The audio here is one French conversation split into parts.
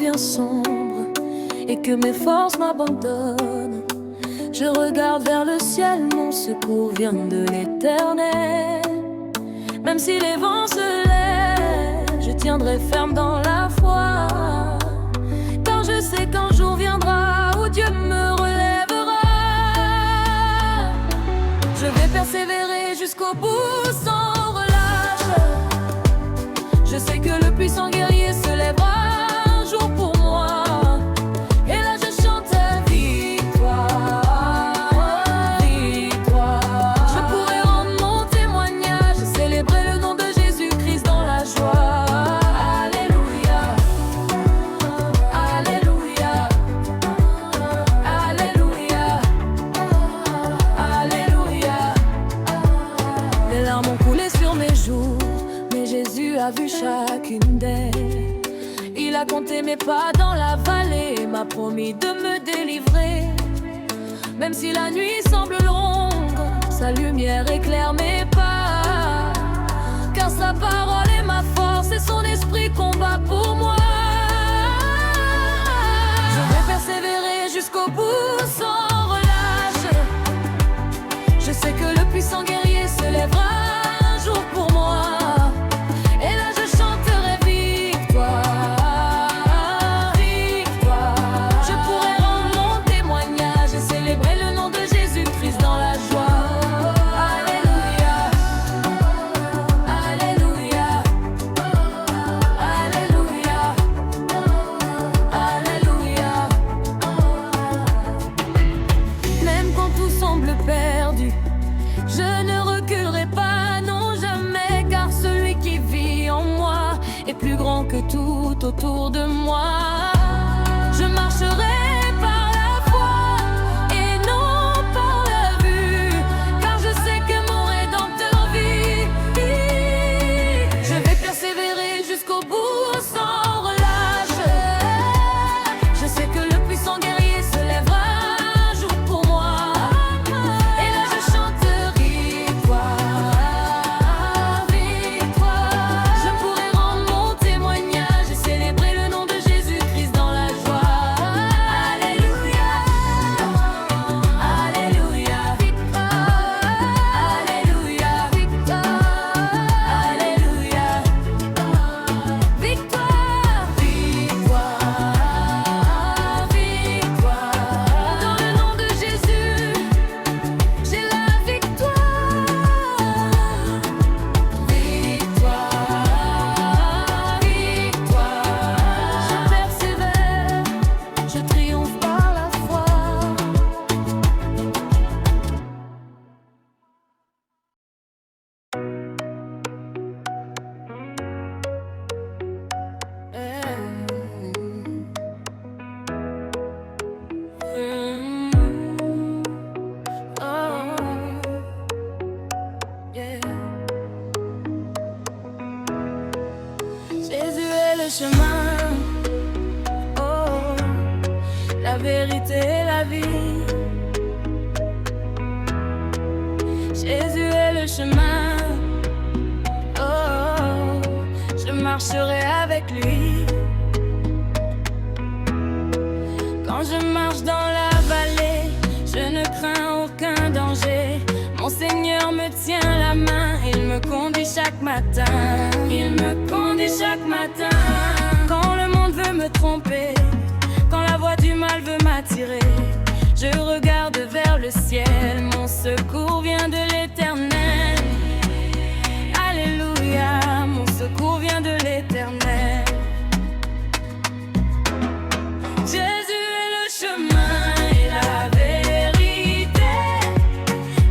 devient sombre et que mes forces m'abandonnent, je regarde vers le ciel, mon secours vient de l'Éternel. Même si les vents se lèvent, je tiendrai ferme dans la foi, car je sais qu'un jour viendra où Dieu me relèvera. Je vais persévérer jusqu'au bout sans relâche. Je sais que le puissant guerrier se lèvera un jour pour moi. Et là je chante victoire, victoire. Je pourrai rendre mon témoignage, célébrer le nom de Jésus-Christ dans la joie. Alléluia, Alléluia, Alléluia, Alléluia. Les larmes ont coulé sur mes joues, mais Jésus a vu chacune d'elles. Il a compté mes pas dans la vallée et m'a promis de me délivrer. Même si la nuit semble longue, sa lumière éclaire mes pas, car sa parole est ma force et son esprit combat pour moi. Je vais persévérer jusqu'au bout sans relâche. Je sais que le puissant guerrier se lèvera un jour pour moi. Et là je chanterai victoire, victoire. Je pourrai rendre mon témoignage et célébrer le nom de Jésus-Christ dans la joie. Alléluia, Alléluia, Alléluia, Alléluia. Même quand tout semble perdu, je ne reculerai pas, non jamais, car celui qui vit en moi est plus grand que tout autour de moi. Je marcherai par la foi et non par la vue, car je sais que mon Rédempteur vit. Je vais persévérer jusqu'au bout sans relâche. Je sais que le puissant guerrier se lèvera un jour pour moi. Et là je chante victoire, victoire. Je pourrai rendre mon témoignage et célébrer le nom de Jésus-Christ dans la joie. Alléluia, Alléluia, Alléluia, Alléluia, victoire, victoire, victoire. Dans le nom de Jésus, j'ai la victoire. Victoire, victoire. Je persévère, je triomphe par la foi. Jésus est le chemin, oh, la vérité et la vie. Jésus est le chemin, oh, je marcherai avec lui. Quand je marche dans la vallée, je ne crains aucun danger. Mon Seigneur me tient la main, il me conduit chaque matin. Il me conduit chaque matin. Quand le monde veut me tromper, quand la voix du mal veut m'attirer, je regarde vers le ciel, mon secours vient de l'Éternel. Alléluia, mon secours vient de l'Éternel. Jésus est le chemin et la vérité,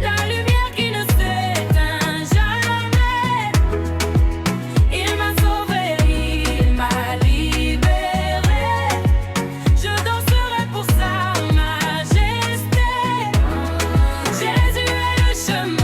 la lumière qui ne s'éteint jamais. Il m'a sauvé, il m'a libéré. Je danserai pour sa majesté. Jésus est le chemin.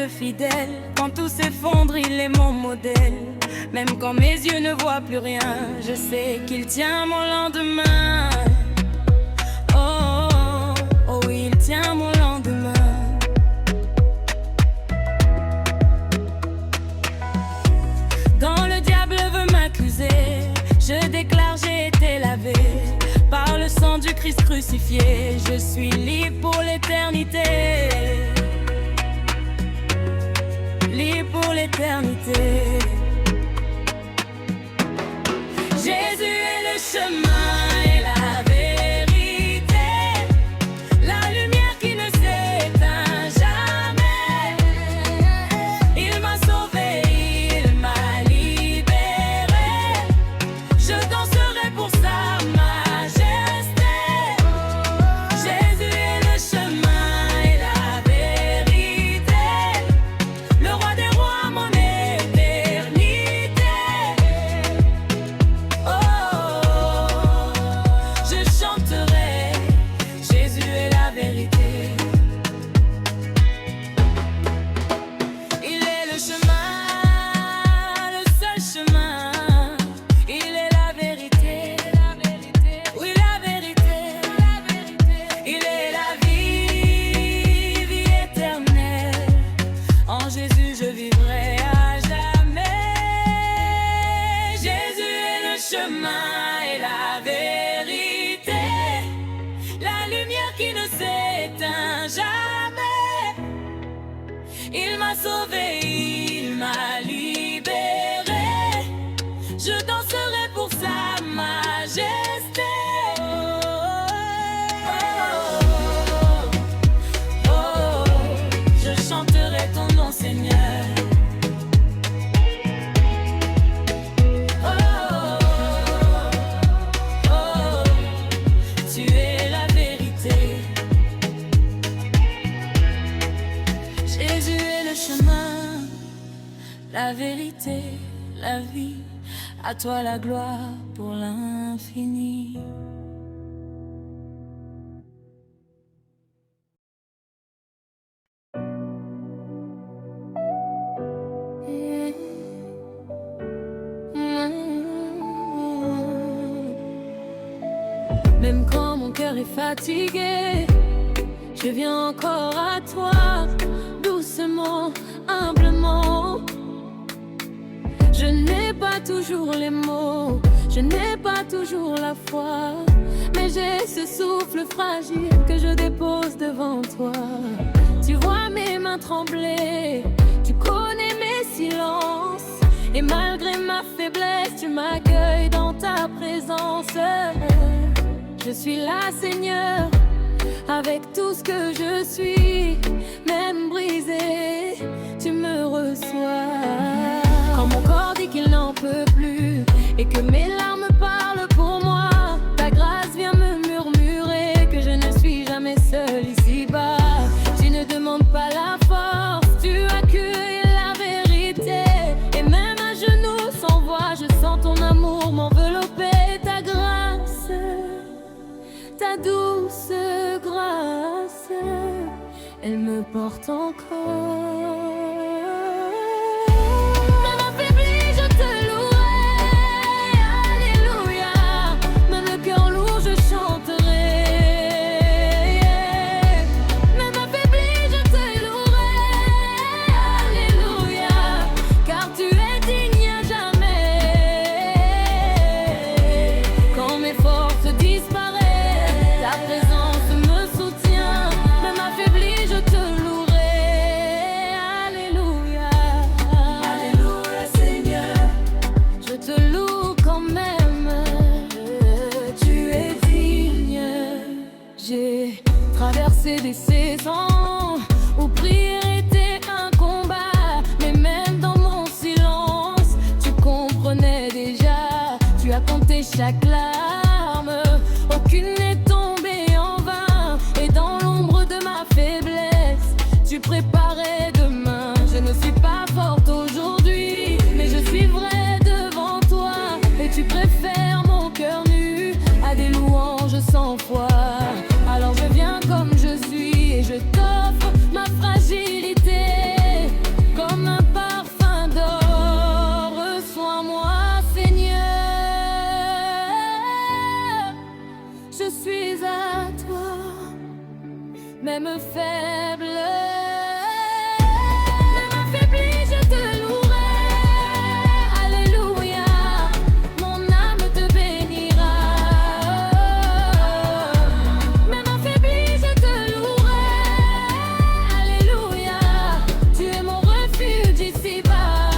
reste fidèle. Quand tout s'effondre, il est mon modèle. Même quand mes yeux ne voient plus rien, je sais qu'il tient mon lendemain. Oh, oh, oh, il tient mon lendemain. Quand le diable veut m'accuser, je déclare j'ai été lavé par le sang du Christ crucifié. Je suis libre pour l'éternité. Libre pour l'éternité. Jésus est le chemin et la vérité, la lumière qui ne s'éteint jamais. Il m'a sauvé, il m'a libéré. Je danserai pour sa majesté. Jésus est le chemin et la vérité, le roi des rois, mon éternité. Oh, je chanterai, Jésus est la vérité. Il est le chemin, le seul chemin. Il est la vérité, oui la vérité. Il est la vie, vie éternelle. En Jésus je vivrai à jamais. Jésus est le chemin et la vérité, la lumière qui ne s'éteint jamais. Il m'a sauvé, il m'a libéré. Je danserai pour sa majesté. Oh, oh, oh, je chanterai ton nom, Seigneur. Oh, oh, tu es la vérité. Jésus est le chemin, la vérité, la vie. À toi la gloire pour l'infini. Même quand mon cœur est fatigué, je viens encore à toi, doucement, humblement. Je n'ai pas toujours les mots, je n'ai pas toujours la foi, mais j'ai ce souffle fragile que je dépose devant toi. Tu vois mes mains trembler, tu connais mes silences, et malgré ma faiblesse, tu m'accueilles dans ta présence. Je suis là, Seigneur, avec tout ce que je suis, même brisé, tu me reçois. Quand mon corps dit qu'il n'en peut plus et que mes larmes parlent pour moi, ta grâce vient me murmurer que je ne suis jamais seule ici-bas. Tu ne demandes pas la force, tu accueilles la vérité. Et même à genoux, sans voix, je sens ton amour m'envelopper. Ta grâce, ta douce grâce, elle me porte encore. Des saisons où prier était un combat, mais même dans mon silence, tu comprenais déjà. Tu as compté chaque larme, aucune n'est tombée en vain. Et dans l'ombre de ma faiblesse, tu préparais demain. Je ne suis pas forte aujourd'hui, mais je suis vraie devant toi. Et tu préfères mon cœur nu à des louanges sans foi. Alors je viens comme je suis et je t'offre ma fragilité. même faible. Même affaibli, je te louerai. Alléluia, mon âme te bénira. Même affaibli, je te louerai. Alléluia, tu es mon refuge ici-bas.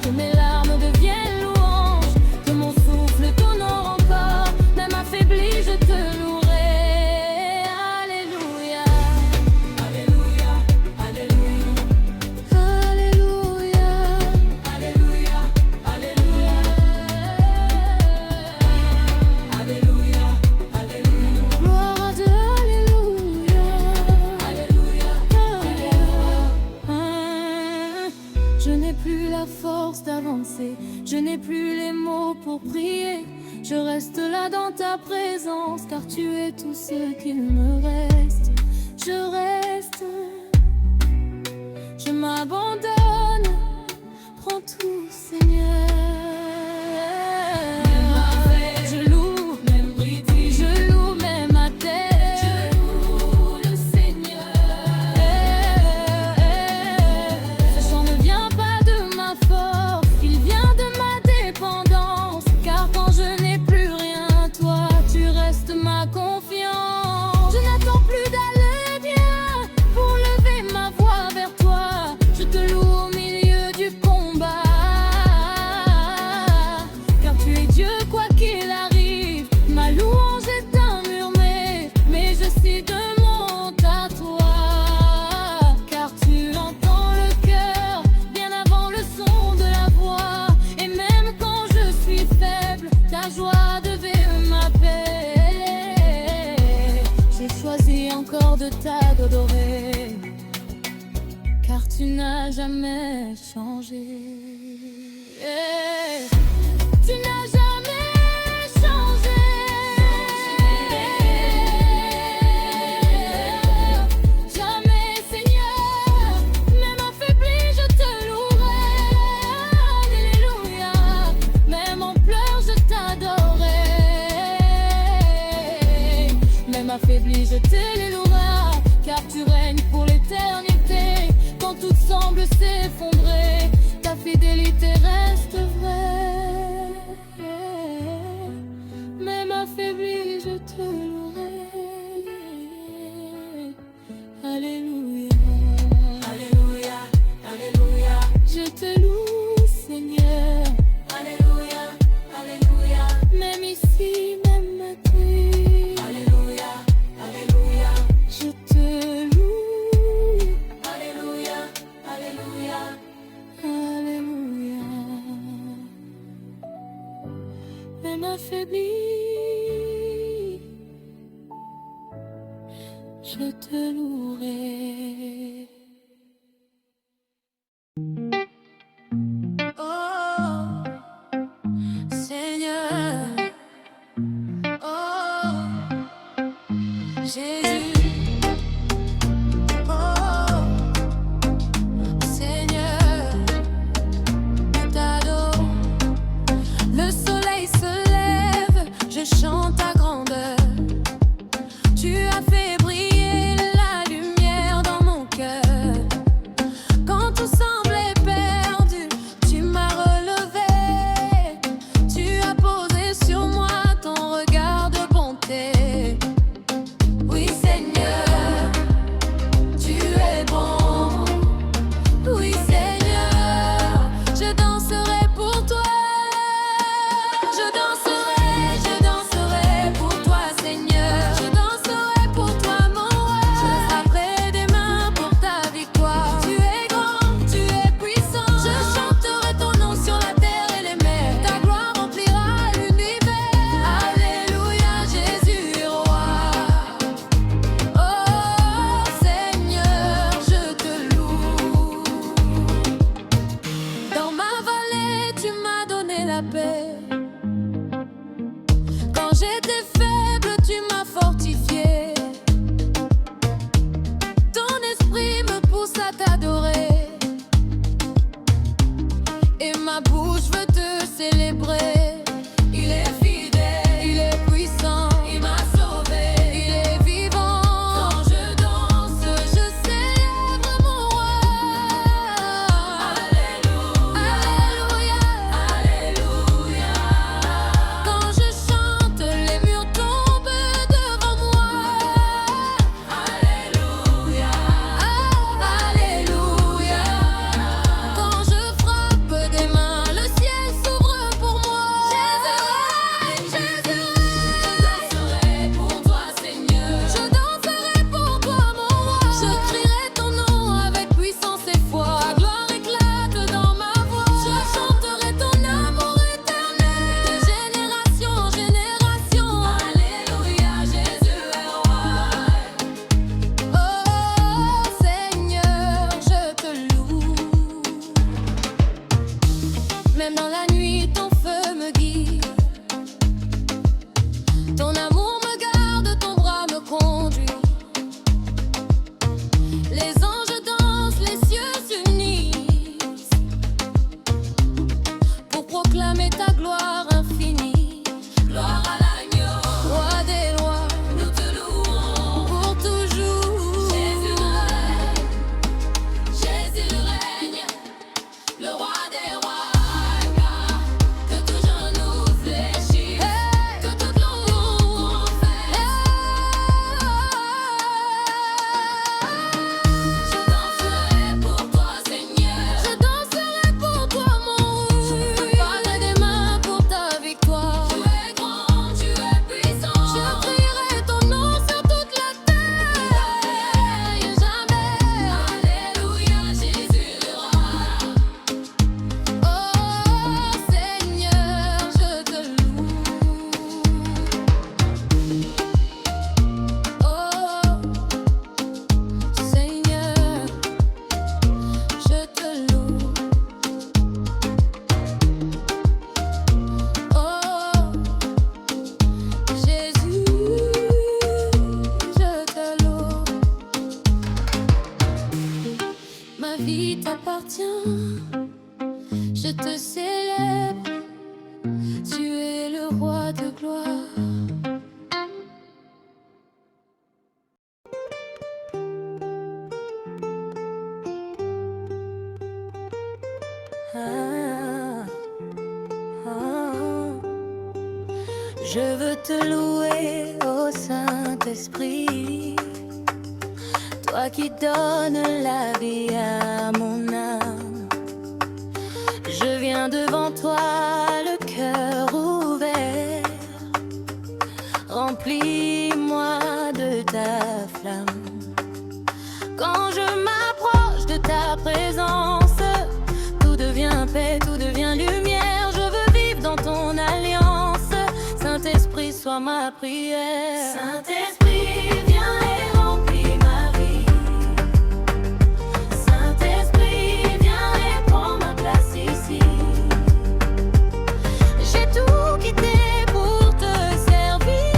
Que mes larmes deviennent louanges, que mon souffle t'honore encore. Même affaibli, je te louerai. Alléluia. Alléluia, alléluia. Alléluia. Alléluia, alléluia. Alléluia, alléluia. Gloire à Dieu, alléluia. Alléluia, alléluia. Je n'ai plus la force d'avancer, je n'ai plus les mots pour prier. Je reste là dans ta présence, car tu es tout ce qu'il me reste. Je reste, je m'abandonne, prends tout, Seigneur. Je loue, même brille, je loue même à terre. Je loue le Seigneur. Ce chant ne vient pas de ma force, il vient de ma dépendance. Car quand je n'ai plus rien, toi, tu restes ma confiance. Je n'attends plus d'aller bien pour lever ma voix vers toi. Je te loue au milieu du combat. Car tu es Dieu, quoi qu'il arrive. Ma louange est un murmure, mais je monte à toi. Car tu entends le cœur bien avant le son de la voix. Et même quand je suis faible, ta joie devait m'appeler. J'ai choisi encore de t'adorer, car tu n'as jamais changé. Tu n'as jamais changé. Jamais, Seigneur. Même affaibli, je te louerai. Alléluia. Même en pleurs, je t'adorerai. Même affaibli, je t'élèverai, car tu règnes pour l'éternité. Quand tout semble s'effondrer, ta fidélité reste vraie. Même affaibli, je te louerai. Alléluia. Alléluia, alléluia. Je te loue, Seigneur. Alléluia, alléluia. Même ici, même maintenant. Alléluia, alléluia. Je te loue. Alléluia, alléluia. Alléluia. Même affaibli, je te louerai. Oh, Seigneur. Oh, Jésus. Oh, Seigneur, je t'adore. Le soleil se lève, je chante ta grandeur. Tu as fait briller la lumière dans mon cœur. Quand tout semblait perdu, tu m'as relevé. Tu as posé sur moi ton regard de bonté. Oui, Seigneur, tu es bon. Oui, Seigneur, je danserai pour toi. Je danserai pour toi, Seigneur. Je danserai pour toi, mon roi. Je frapperai des mains pour ta victoire. Tu es grand, tu es puissant. Je chanterai ton nom sur la terre et les mers. Ta gloire remplira l'univers. Alléluia, Jésus est roi. Oh, Seigneur, je te loue. Dans ma vallée, tu m'as donné la paix. Quand j'étais faible, tu m'as fortifié. Ton esprit me pousse à t'adorer. Et ma bouche veut te célébrer. Il est fidèle, il est puissant, il m'a sauvé. Il Dans la nuit, ton feu me guide. Ton amour me garde, ton bras me conduit. Les anges dansent, les cieux s'unissent pour proclamer ta gloire infinie. Gloire à l'agneau, roi des rois, nous te louons pour toujours. Jésus règne, le roi des rois. Que tout genou fléchisse, que toute langue confesse. Je danserai pour toi, Seigneur. Je danserai pour toi, mon roi. Je parlerai des mains pour ta victoire. Tu es grand, tu es puissant. Je crierai ton nom sur toute la terre et jamais. Alléluia, Jésus le roi. Oh Seigneur, je te loue. Oh Seigneur, je te loue. Oh Jésus, je te loue. Ma vie t'appartient, je te célèbre. Tu es le roi de gloire. Ah, ah. Je veux te louer, ô Saint-Esprit, toi qui donnes la vie à mon âme. Je viens devant toi, le cœur ouvert. Remplis-moi de ta flamme. Quand je m'approche de ta présence, tout devient paix, tout devient lumière. Je veux vivre dans ton alliance. Saint-Esprit, sois ma prière. Saint-Esprit, viens et remplis ma vie. Saint-Esprit, viens et prends ma place ici. J'ai tout quitté pour te servir.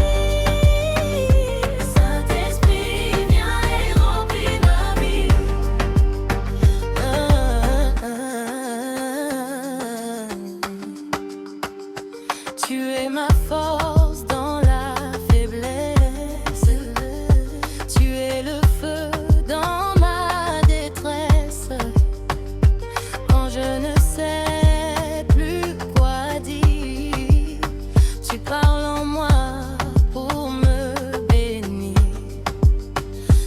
Saint-Esprit, viens et remplis ma vie. Tu es ma force dans la faiblesse. Tu es le feu dans ma détresse. Quand je ne sais plus quoi dire, tu parles en moi pour me bénir.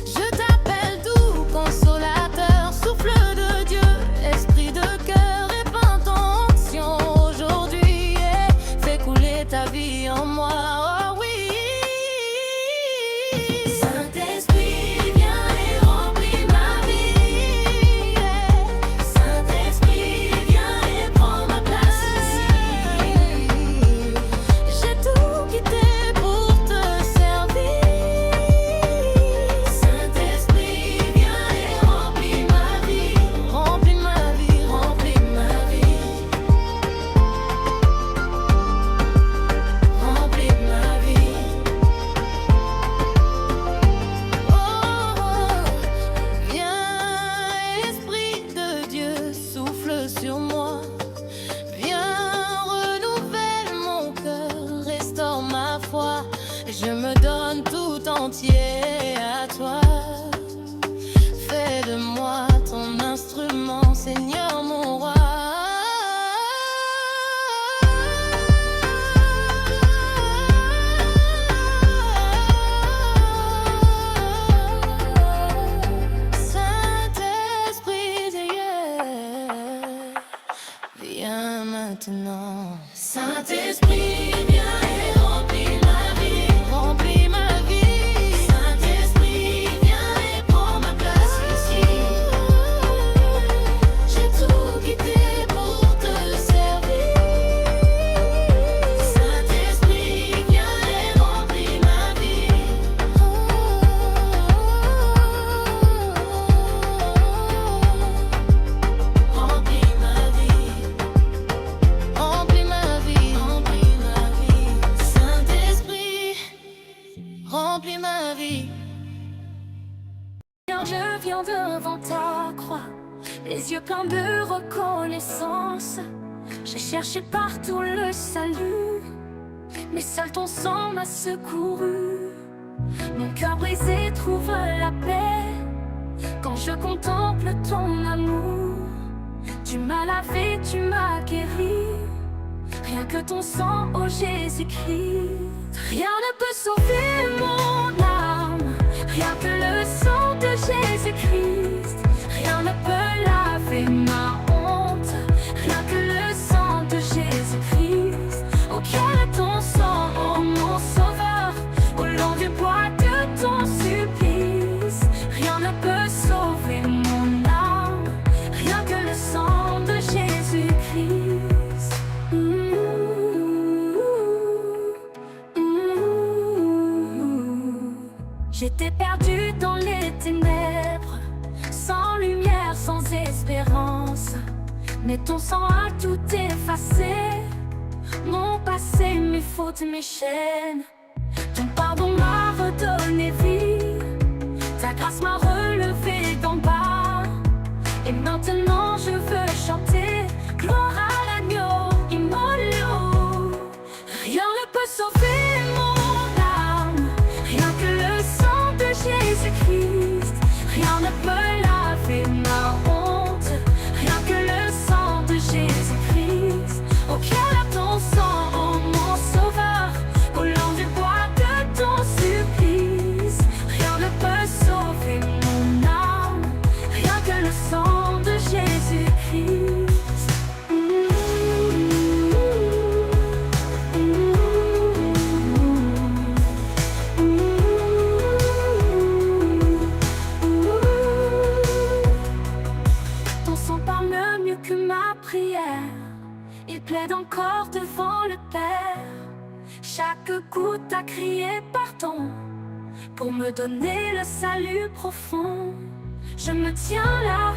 Je t'appelle doux consolateur, souffle de Dieu, esprit de cœur, répands ton onction aujourd'hui et fais couler ta vie en moi. Oh oui. Saint-Esprit, viens et remplis ma vie. Saint-Esprit, viens et prends ma place ici. J'ai tout quitté pour te servir. Saint-Esprit, viens et remplis ma vie. Remplis ma vie, remplis ma vie. Remplis ma vie. Oh, viens, Esprit de Dieu, souffle sur moi. Viens, renouvelle mon cœur, restaure ma foi. Je me donne tout entier à toi. Fais de moi ton instrument, Seigneur mon roi. Saint-Esprit, viens maintenant. Saint-Esprit, viens et remplis ma vie. Remplis ma vie. Saint-Esprit, viens et prends ma place ici. J'ai tout quitté pour te servir. Saint-Esprit, viens et remplis ma vie. Remplis ma vie. suppliant devant ta croix, les yeux pleins de reconnaissance. J'ai cherché partout le salut, mais seul ton sang m'a secouru. Mon cœur brisé trouve la paix quand je contemple ton amour. Tu m'as lavé, tu m'as guéri, rien que ton sang, oh Jésus-Christ. Rien ne peut sauver mon âme, rien que le sang de Jésus-Christ. Rien ne peut laver ma honte, rien que le sang de Jésus-Christ. Oh quel est ton sang, oh mon sauveur, au long du bois de ton supplice. Rien ne peut sauver mon âme, rien que le sang de Jésus-Christ. J'étais perdu dans les ténèbres, sans lumière, sans espérance. Mais ton sang a tout effacé, mon passé, mes fautes, mes chaînes. Ton pardon m'a redonné vie, ta grâce m'a relevé d'en bas. Et maintenant je veux chanter gloire à l'agneau immolé. Rien ne peut sauver mon âme, rien que le sang de Jésus-Christ. Rien ne peut laver ma honte, rien que le sang de Jésus-Christ. Oh quel est ton sang, oh mon sauveur, au long du bois de ton supplice. Rien ne peut sauver mon âme, rien que le sang de Jésus-Christ. Ton sang parle mieux que ma prière, il plaide encore devant le Père. Chaque goutte a crié pardon pour me donner le salut profond. Je me tiens là,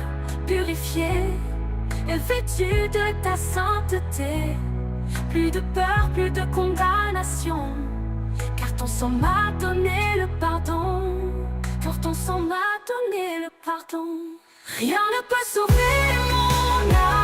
purifié et vêtu de ta sainteté. Plus de peur, plus de condamnation, car ton sang m'a donné le pardon. Car ton sang m'a donné le pardon. Rien ne peut sauver mon âme,